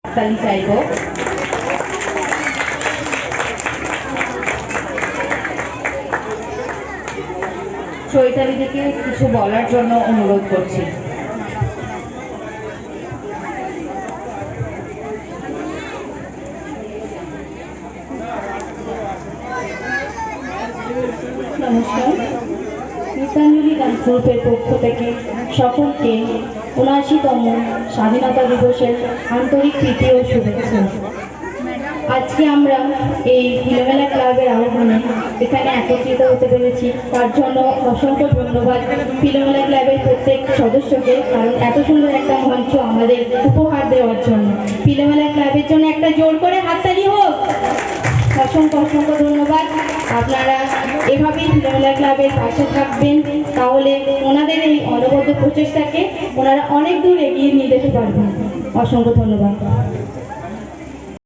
তালি চাইব। চৈতালিদিকে কিছু বলার জন্য অনুরোধ করছি। নমস্কার, গীতাঞ্জলি ডান্স গ্রুপের পক্ষ থেকে সকলকে ৭৯তম স্বাধীনতা দিবসের আন্তরিক প্রীতি ও শুভেচ্ছা। আজকে আমরা এই ফিলোমেলা ক্লাবের আহ্বানে এখানে একত্রিত হতে পেরেছি, তার জন্য অসংখ্য ধন্যবাদ ফিলোমেলা ক্লাবের প্রত্যেক সদস্যকে, কারণ এত সুন্দর একটা মঞ্চ আমাদের উপহার দেওয়ার জন্য। ফিলোমেলা ক্লাবের জন্য একটা জোর করে হাততালি হোক। অসংখ্য অসংখ্য ধন্যবাদ। আপনারা এভাবেই ফিলোমেলা ক্লাবের পাশে থাকবেন, তাহলে ওনাদের এই অনবদ্য প্রচেষ্টাকে ওনারা অনেক দূর এগিয়ে নিয়ে যেতে পারবেন। অসংখ্য ধন্যবাদ।